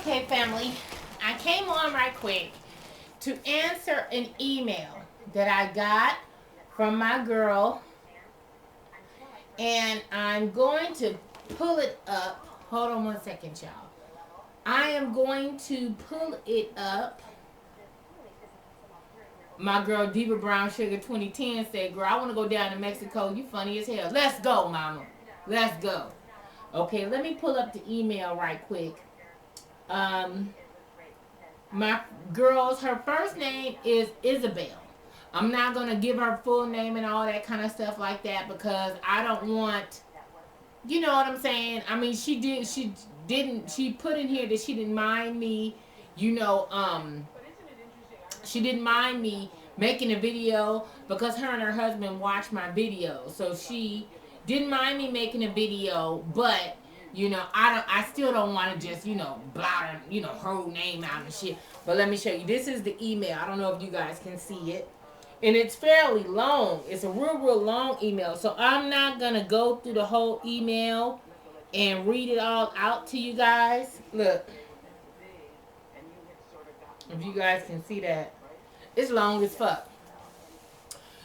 Okay, family, I came on right quick to answer an email that I got from my girl, and I'm going to pull it up. Hold on one second, y'all. I am going to pull it up. My girl Diva Brown Sugar 2010 said, "Girl, I want to go down to Mexico. You funny as hell. Let's go, mama. Let's go." Okay, let me pull up the email right quick. My girl's, her first name is Isabel. I'm not gonna give her full name and all that kind of stuff like that because I don't want, you know what I'm saying? I mean, she put in here that she didn't mind me, you know, she didn't mind me making a video because her and her husband watched my video. So she didn't mind me making a video, but I still don't want to just, blot, her whole name out and shit. But let me show you. This is the email. I don't know if you guys can see it. And it's fairly long. It's a real long email. So I'm not going to go through the whole email and read it all out to you guys. Look. If you guys can see that. It's long as fuck.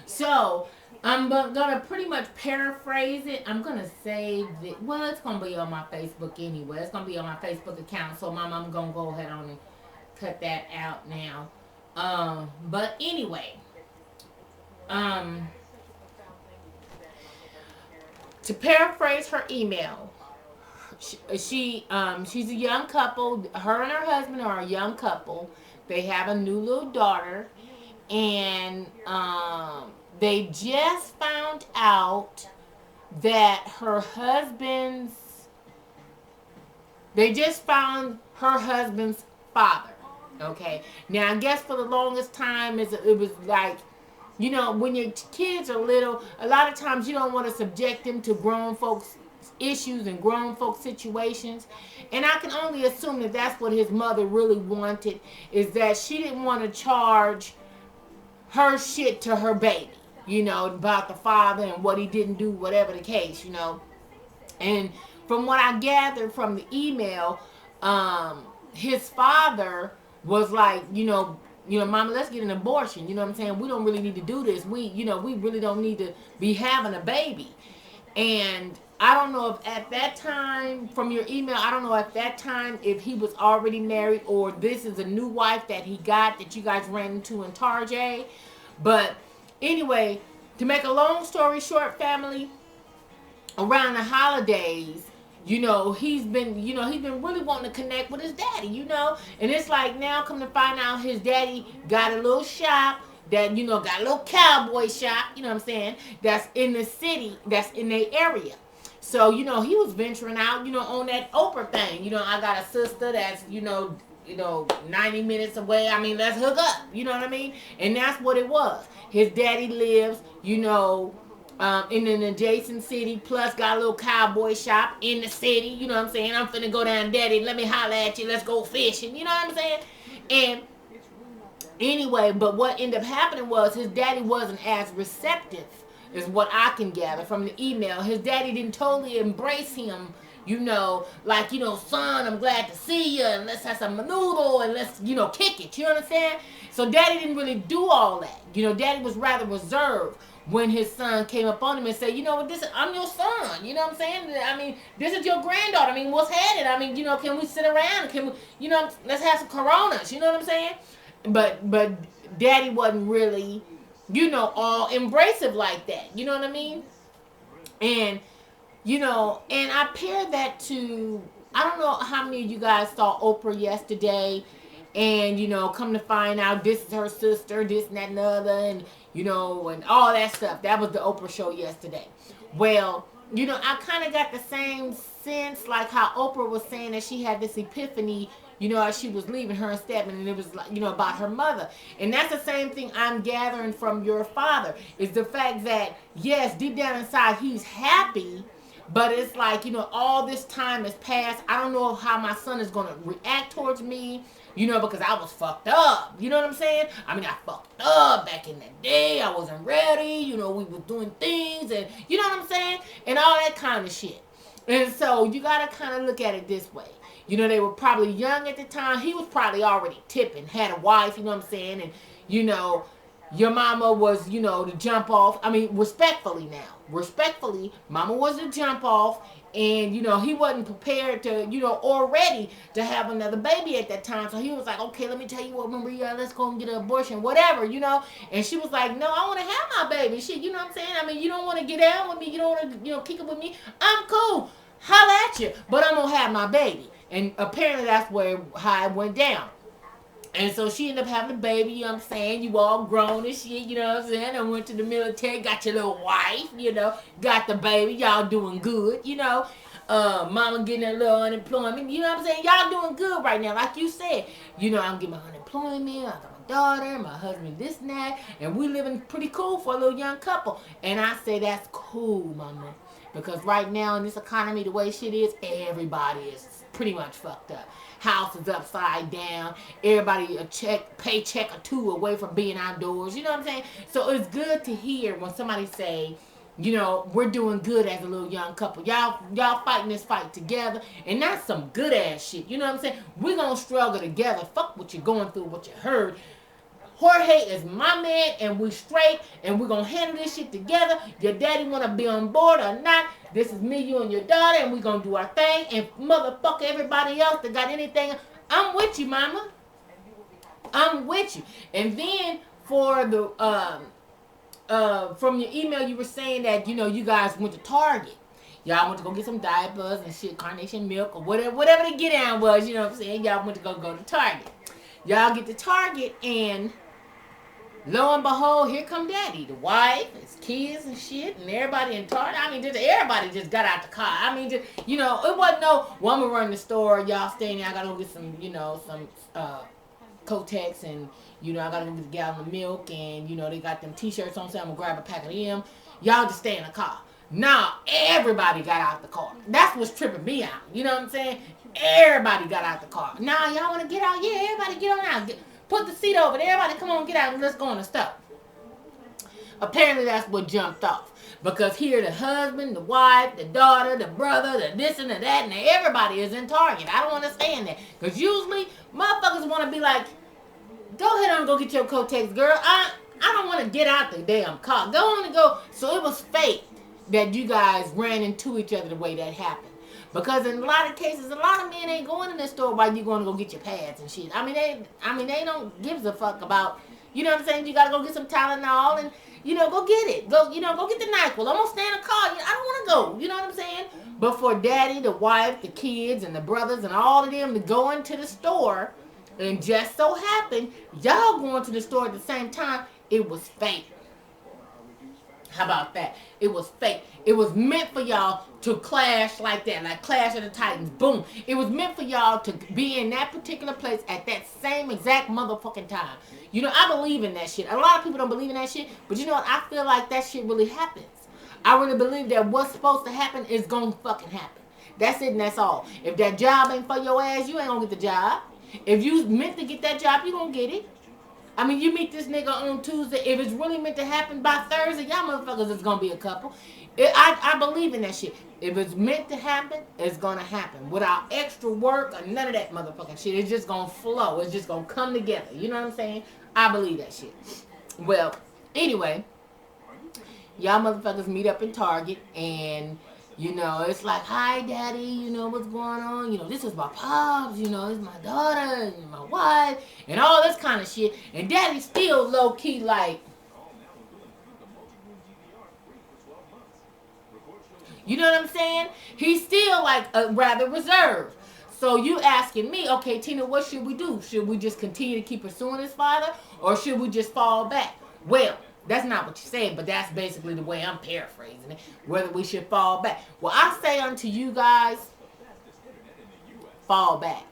So, I'm gonna pretty much paraphrase it. I'm gonna save it. Well, it's gonna be on my Facebook anyway. It's gonna be on my Facebook account. So, I'm gonna go ahead on and cut that out now. But anyway, to paraphrase her email, she's a young couple. Her and her husband are a young couple. They have a new little daughter, and they just found out that they just found her husband's father. Okay. Now, I guess for the longest time, it was like, when your kids are little, a lot of times you don't want to subject them to grown folks' issues and grown folks' situations. And I can only assume that that's what his mother really wanted, is that she didn't want to charge her shit to her baby, about the father and what he didn't do, whatever the case, And from what I gathered from the email, his father was like, Mama, let's get an abortion. You know what I'm saying? We don't really need to do this. We really don't need to be having a baby. And I don't know if at that time, from your email, I don't know at that time if he was already married or this is a new wife that he got that you guys ran into in Tarjay. But anyway, to make a long story short, family, around the holidays, he's been really wanting to connect with his daddy, and it's like now come to find out his daddy got a little shop that, got a little cowboy shop, you know what I'm saying, that's in the city, that's in their area. So, he was venturing out, on that Oprah thing. I got a sister that's, 90 minutes away. I mean, let's hook up, you know what I mean? And that's what it was. His daddy lives, in an adjacent city, plus got a little cowboy shop in the city, you know what I'm saying? I'm finna go down, daddy, let me holler at you, let's go fishing, you know what I'm saying? And anyway, but what ended up happening was his daddy wasn't as receptive, is what I can gather from the email. His daddy didn't totally embrace him, like, son, I'm glad to see you, and let's have some noodle, and let's, kick it, you understand? So daddy didn't really do all that. Daddy was rather reserved when his son came up on him and said, I'm your son, you know what I'm saying? I mean, this is your granddaughter. I mean, what's happening? I mean, can we sit around? Can we, let's have some Coronas, you know what I'm saying? But daddy wasn't really, all embracive like that, you know what I mean? And, and I paired that to, I don't know how many of you guys saw Oprah yesterday, and, come to find out this is her sister, this and that and the other, and, and all that stuff. That was the Oprah show yesterday. Well, I kind of got the same sense, like how Oprah was saying that she had this epiphany, as she was leaving her and Stedman, and it was, like, about her mother. And that's the same thing I'm gathering from your father, is the fact that, yes, deep down inside, he's happy, but it's like, all this time has passed. I don't know how my son is going to react towards me, because I was fucked up. You know what I'm saying? I mean, I fucked up back in the day. I wasn't ready. We was doing things, and you know what I'm saying? And all that kind of shit. And so you got to kind of look at it this way. You know, they were probably young at the time. He was probably already tipping, had a wife, you know what I'm saying? And, you know, your mama was, you know, to jump off. I mean, respectfully now. Respectfully, mama was to jump off. And, you know, he wasn't prepared to, you know, or ready to have another baby at that time. So he was like, okay, let me tell you what, Maria, let's go and get an abortion, whatever, you know. And she was like, no, I want to have my baby. Shit, you know what I'm saying? I mean, you don't want to get down with me. You don't want to, you know, kick it with me. I'm cool. Holla at you. But I'm going to have my baby. And apparently that's how it went down. And so she ended up having a baby, you know what I'm saying? You all grown and shit, you know what I'm saying? And went to the military, got your little wife, you know, got the baby, y'all doing good, you know. Mama getting a little unemployment, you know what I'm saying? Y'all doing good right now, like you said. You know, I'm getting my unemployment, I got my daughter, my husband, this and that, and we living pretty cool for a little young couple. And I say that's cool, mama. Because right now in this economy, the way shit is, everybody is pretty much fucked up. House is upside down. Everybody a paycheck or two away from being outdoors. You know what I'm saying? So it's good to hear when somebody say, you know, we're doing good as a little young couple. Y'all fighting this fight together. And that's some good ass shit. You know what I'm saying? We're gonna struggle together. Fuck what you're going through, what you heard. Jorge is my man, and we straight, and we're gonna handle this shit together. Your daddy wanna be on board or not? This is me, you, and your daughter, and we're gonna do our thing. And motherfucker, everybody else that got anything, I'm with you, mama. I'm with you. And then for the from your email, you were saying that, you know, you guys went to Target. Y'all went to go get some diapers and shit, carnation milk, or whatever the get down was. You know what I'm saying? Y'all went to go to Target. Y'all get to Target, and lo and behold, here come daddy, the wife, his kids and shit, and everybody in Target. I mean, just everybody just got out the car. I mean, just, you know, it wasn't no woman running the store, y'all staying there, I gotta go get some, you know, some Kotex, and, you know, I gotta go get a gallon of milk, and, you know, they got them t-shirts on, so I'm gonna grab a pack of them. Y'all just stay in the car. Now, everybody got out the car. That's what's tripping me out. You know what I'm saying? Everybody got out the car. Now, y'all want to get out? Yeah, everybody get on out. Put the seat over there. Everybody come on, get out, and let's go on the stuff. Apparently, that's what jumped off. Because here, the husband, the wife, the daughter, the brother, the this and the that, and everybody is in Target. I don't understand that. Because usually, motherfuckers want to be like, go ahead and go get your Kotex, girl. I don't want to get out the damn car. Go on and go. So it was fake that you guys ran into each other the way that happened. Because in a lot of cases, a lot of men ain't going in the store while you going to go get your pads and shit. I mean, they don't give a fuck about, you know what I'm saying? You got to go get some Tylenol and, you know, go get it. Go, you know, go get the NyQuil. I'm going to stay in the car. I don't want to go. You know what I'm saying? But for daddy, the wife, the kids, and the brothers, and all of them to go into the store, and just so happened, y'all going to the store at the same time, it was fake. How about that? It was fake. It was meant for y'all to clash like that, like Clash of the Titans. Boom. It was meant for y'all to be in that particular place at that same exact motherfucking time. You know, I believe in that shit. A lot of people don't believe in that shit, but you know what? I feel like that shit really happens. I really believe that what's supposed to happen is gonna fucking happen. That's it and that's all. If that job ain't for your ass, you ain't gonna get the job. If you meant to get that job, you gonna get it. I mean, you meet this nigga on Tuesday. If it's really meant to happen by Thursday, y'all motherfuckers is going to be a couple. I believe in that shit. If it's meant to happen, it's going to happen. Without extra work or none of that motherfucking shit. It's just going to flow. It's just going to come together. You know what I'm saying? I believe that shit. Well, anyway, y'all motherfuckers meet up in Target, and you know, it's like, hi, daddy, you know, what's going on? You know, this is my pops, you know, this is my daughter, and my wife, and all this kind of shit. And daddy's still low-key like, you know what I'm saying? He's still like rather reserved. So you asking me, okay, Tina, what should we do? Should we just continue to keep pursuing his father, or should we just fall back? Well, that's not what you said, but that's basically the way I'm paraphrasing it. Whether we should fall back. Well, I say unto you guys, fall back.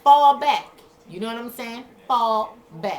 Fall back. You know what I'm saying? Fall back.